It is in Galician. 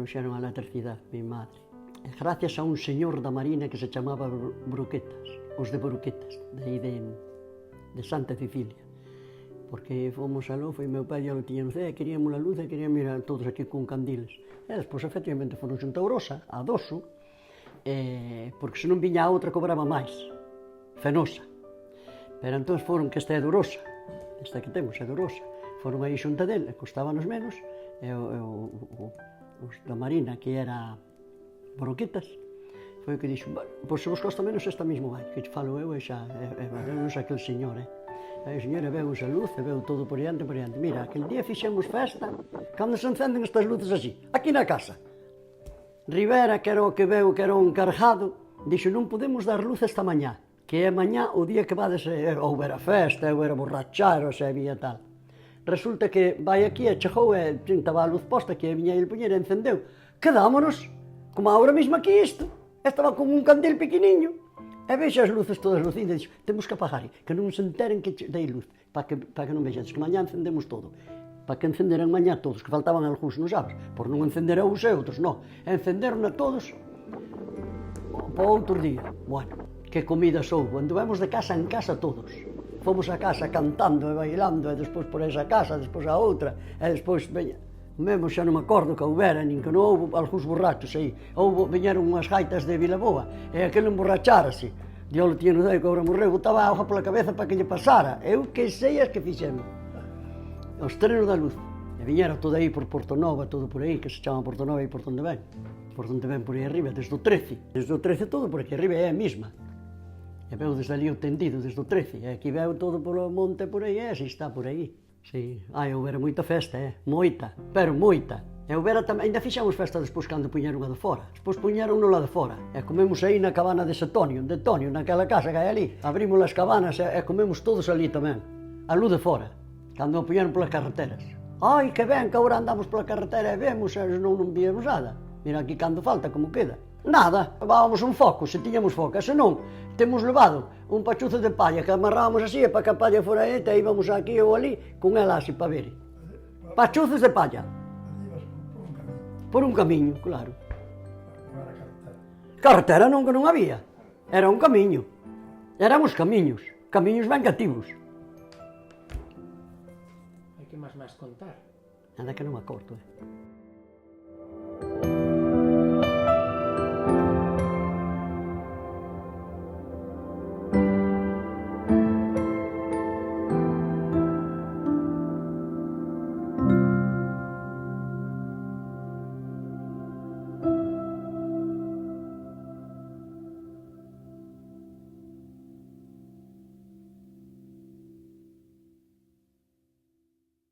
trouxeron a electricidade, mi madre. E gracias a un señor da Marina que se chamaba Bruquetas, os de Bruquetas, de aí de Santa Cecilia. Porque fomos aló, foi meu pai e lo tiñan e queríamos a luz e queríamos ir todos aquí con candiles. E despois, efectivamente, foron xunto a Ourosa, a Doso, porque se non viña a outra cobraba máis, Fenosa. Pero entón foron, que esta é de Ourosa, esta que temos é de Ourosa, foron aí xunta dele, costábanos menos, e os da Marina, que era Broquetas, foi o que dixo, pois se vos costa menos esta mesmo vai, que falo eu e xa, non sei aquel señor, o señor veu esa luz, veu todo por diante, mira, aquel día fixemos festa, cando se encenden estas luces así, aquí na casa. Rivera, que era o que veu, que era o encargado, dixo, non podemos dar luz esta mañá, que é mañá o día que vades, ou era festa, ou era borrachar, ou se había tal. Resulta que vai aquí e chegou e estaba a luz posta, que viña el poñer e encendeu. Quedámonos, como agora mesmo aquí isto, estaba con un candil pequeniño, e vexe as luces todas lucidas, e dixo, temos que apagar, que non se enteren que dei luz, para que non vexades, que mañá encendemos todo. Para que encenderan mañá todos, que faltaban algúns, non sabes? Por non encender a uns e outros, non. Encenderon a todos para outro día. Bueno, que comida soubo, anduvemos de casa en casa todos. Fomos a casa cantando e bailando, e despois por esa casa, despois a outra, e despois, veña, mesmo xa non me acordo que houbera, nin que non houve algúns borrachos aí. Viñeron unhas gaitas de Vilaboa, e aquel emborrachárase. Dios lo tiene no dai, que agora morreu, botaba a auga pola cabeza para que lle pasara. Eu que sei as que fixemos. Os trenos da luz. E viñera todo aí por Portonova, todo por aí, que se chama Portonova e por onde ven. Por onde ven por aí arriba, desde o 13. Desde o 13 todo, porque arriba é a mesma. E veu desde ali o tendido, desde o 13. E aquí veu todo polo monte por aí, e así está por aí. Sí, houbera moita festa, moita, pero moita. E houbera tamén, ainda fixamos festa despois cando puñeron a de fora. Despois puñeron la de fora. E comemos aí na cabana de Tonio, naquela casa que hai ali. Abrimos as cabanas e comemos todos ali tamén. A luz de fora. Cando o puñeron polas carreteras. Ai, que ben, que agora andamos pola carretera e vemos, e non víamos nada. Mira aquí cando falta, como queda. Nada, levábamos un foco, se tiñamos foco, e se non, temos levado un pachuzo de palla que amarrábamos así, e para que a palla fora eta, íbamos aquí ou ali, con ela así para ver. Pachuzos de palla. Por un camiño, claro. Carretera non, que non había. Era un camiño. Éramos camiños ben cativos. Hai que máis contar. Nada que non me acordo,